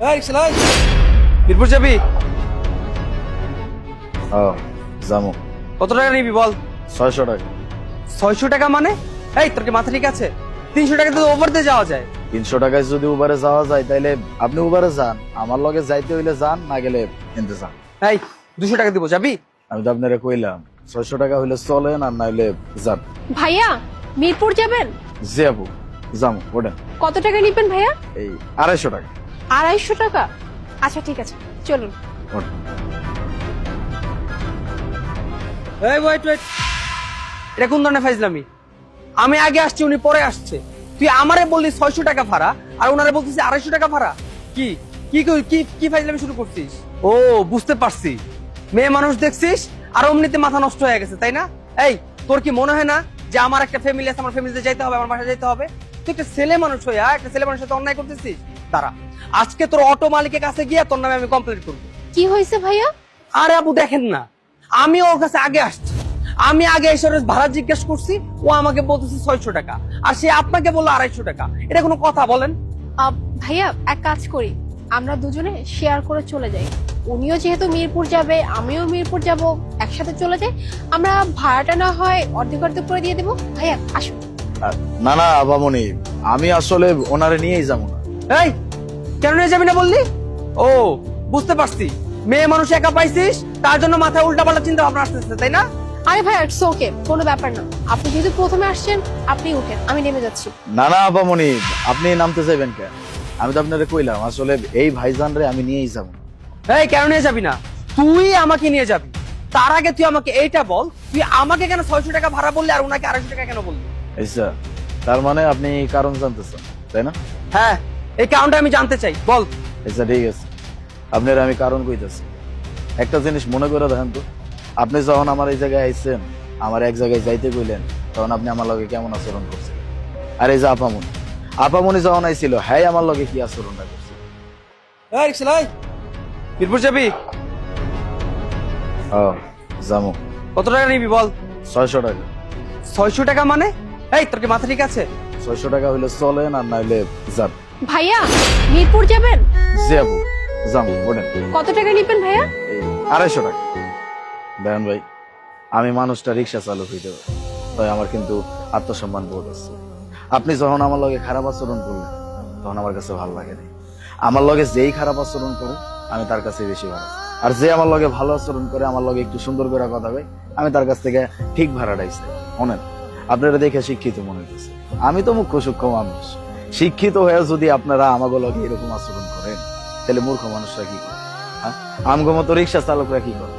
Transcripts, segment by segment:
এই শালাই মিরপুর যাবি? যাবো। কত টাকা নিবি বল? 600 টাকা। 600 টাকা মানে? এই তোর কি মাথা ঠিক আছে? 300 টাকা তো ওভার দিয়ে যাওয়া যায়। 300 টাকায় যদি উবারে যাওয়া যায় তাইলে আপনি উবারে যান, আমার লগে যাইতে হইলে যান, না গেলে কিনতে যান। এই 200 টাকা দিব, যাবি? আমি তো আপনারা কইলাম 600 টাকা হইলে চলেন, আর নাইলে যান। ভাইয়া মিরপুর যাবেন? জি আপু, যাবো। ওঠেন। কত টাকা নিবেন ভাইয়া? এই 250 টাকা। 250 টাকা? আচ্ছা ঠিক আছে, চলুন। ওঠেন। এই ওয়েট ওয়েট, এটা কোন ধরনের ফাইজলামি? আমি আগে আসছি, উনি পরে আসছে। তুই আমারে বললি 600 টাকা ভাড়া, আর ওনারে বলছিস 250 টাকা ভাড়া। কি কি কি কি ফাইজলামি শুরু করছিস? ও বুঝতে পারছি, মেয়ে মানুষ দেখছিস আর অমনিতে মাথা নষ্ট হয়ে গেছে, তাই না? এই তোর কি মনে হয় না যে আমার একটা ফ্যামিলি আছে, আমার ফ্যামিলিতে যাইতে হবে, আমার বাসায় যাইতে হবে? তুই একটা ছেলে মানুষ হয়ে একটা ছেলে মানুষের সাথে অন্যায় করতেছিস। দাঁড়া, আজকে তোর অটো মালিকের কাছে গিয়ে তোর নামে আমি কমপ্লেন করবো। কি হয়েছে ভাইয়া? আরে আপু দেখেন না, আমি ওর কাছে আগে আসছি, আমি আগে এসে ওর ভাড়া জিজ্ঞেস করছি, ও আমাকে বলতেছে 600 টাকা, আর সে আপনাকে বললো 250 টাকা। এটা কোনো কথা বলেন? ভাইয়া এক কাজ করি, আমরা দুজনে শেয়ার করে চলে যাই। উনিও যেহেতু মিরপুর যাবে, আমিও মিরপুর যাব, একসাথে চলে যাই। আমরা ভাড়াটা না হয় অর্ধেক অর্ধেক করে দিয়ে দেবো। ভাইয়া আসুন। না না আবামনি, আমি আসলে ওনারে নিয়েই যাবো না। এই কেন নিয়ে যাবি না বললি? ও বুঝতে পারছি, মেয়ে মানুষ একা পাইছিস, তার জন্য মাথায় উল্টাপাল্টা চিন্তা ভাবনা আসতেছে, তাই না? আরে ভাইয়া ইটস ওকে, কোনো ব্যাপার না। আপনি যেহেতু প্রথমে আসছেন, আপনি উঠেন, আমি নেমে যাচ্ছি। না না আবামনি, আপনি নামতে চাইবেন কেন? আমি তো আপনারে কইলাম আসলে এই ভাইজান রে আমি নিয়েই যাবো। এই কেন নিয়ে যাবি না? তুই আমাকে নিয়ে যাবি, তার আগে তুই আমাকে এইটা বল, তুই আমাকে কেন 600 টাকা ভাড়া বললি আর ওনাকে 250 টাকা কেন বললি? আচ্ছা, তার মানে আপনি কারণ জানতেছেন, তাই না? হ্যাঁ, এই কারণটা আমি জানতে চাই, বল। আচ্ছা ঠিক আছে, আপনার আমি কারণ কইতেছি। একটা জিনিস মনে করে দেখেন তো, আপনি যখন আমার এই জায়গায় আইছেন, আমার এক জায়গায় যাইতে কইলেন, তখন আপনি আমার লগে কেমন আচরণ করছেন? আর এই যে আপামনি, আপামনি যখন আইছিল, হ্যাঁ আমার লগে কি আচরণটা করছে? এই শালাই মিরপুর যাবি? যাবো। কত টাকা নিবি বল? 600 টাকা। 600 টাকা মানে? এই তোর কি মাথা ঠিক আছে? 600 টাকা হইলে চলেন, আর নাইলে যান। ভাইয়া মিরপুর যাবেন? জি আপু, যাবো। ওঠেন। কত টাকা নিবেন ভাইয়া? এই 250 টাকা। দেখেন ভাই, আমি মানুষটা রিক্সা চালক হইতে পারি, তাই আমার কিন্তু আত্মসম্মান বোধ আছে। আপনি যখন আমার লগে খারাপ আচরণ করলেন, তখন আমার কাছে ভালো লাগে না। আমার লগে যেই খারাপ আচরণ করে, আমি তার কাছে বেশি ভালো, আর যে আমার লগে ভালো আচরণ করে, আমার লগে একটু সুন্দর করে কথা কয়, আমি তার কাছ থেকে ঠিক ভাড়াটাই চাই। শোনেন, আপনারা দেখে শিক্ষিত মনে হচ্ছে, আমি তো মুখ্য সূক্ষ্ম মানুষ। শিক্ষিত হয়ে যদি আপনারা আমাকে লগে এরকম আচরণ করেন, তাহলে মূর্খ মানুষরা কি করে? হ্যাঁ, আমগো মতো রিক্সা চালকরা কি করে?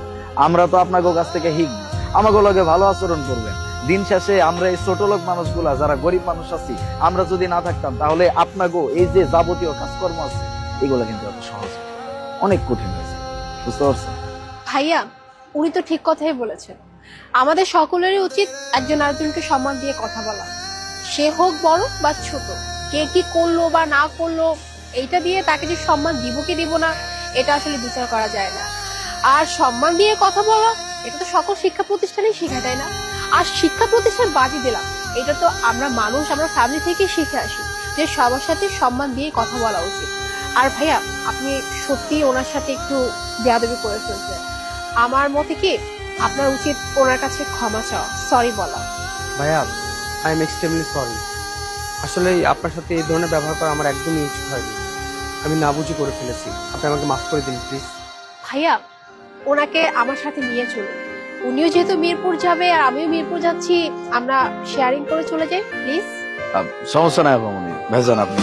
আমরা তো আপনাকে কাছ থেকে শিখব, আমাকে লগে ভালো আচরণ করবেন। দিন শেষে আমরা এই ছোট লোক মানুষগুলা, যারা গরিব মানুষ আছি, আমরা যদি না থাকতাম, তাহলে আপনাকে এই যে যাবতীয় কাজকর্ম আছে, এগুলো কিন্তু এত সহজ না, অনেক কঠিন হয়েছে। বুঝতে পারছেন? ভাইয়া উনি তো ঠিক কথাই বলেছেন। আমাদের সকলেরই উচিত একজন আরেকজনকে সম্মান দিয়ে কথা বলা, সে হোক বড় বা ছোট। কে কি করলো বা না করলো, এইটা দিয়ে তাকে যে সম্মান দিব কি দিব না, এটা আসলে বিচার করা যায় না। আর সম্মান দিয়ে কথা বলা, এটা তো সকল শিক্ষা প্রতিষ্ঠানেই শেখায়, তাই না? আর শিক্ষা প্রতিষ্ঠান বাদই দিলাম, এটা তো আমরা মানুষ, আমরা ফ্যামিলি থেকে শিখে আসি যে সবার সাথে সম্মান দিয়ে কথা বলা উচিত। আর ভাইয়া আপনি সত্যি ওনার সাথে একটু বেয়াদবি করে ফেলছেন। আমার মতে কি আপনার উচিত ওনার কাছে ক্ষমা চাওয়া, সরি বলা। ভাইয়া আই এম এক্সট্রিমলি সরি, আসলে আপনার সাথে এই ধরনের ব্যবহার করা আমার একদমই উচিত হয়নি, আমি না বুঝে করে ফেলেছি, আপনি আমাকে মাফ করে দিন প্লিজ। ভাইয়া ওনাকে আমার সাথে নিয়ে চলুন, উনিও যেহেতু মিরপুর যাবে আর আমিও মিরপুর যাচ্ছি, আমরা শেয়ারিং করে চলে যাই প্লিজ। সমস্যা নাই আপামনি, ভেজান আপনি।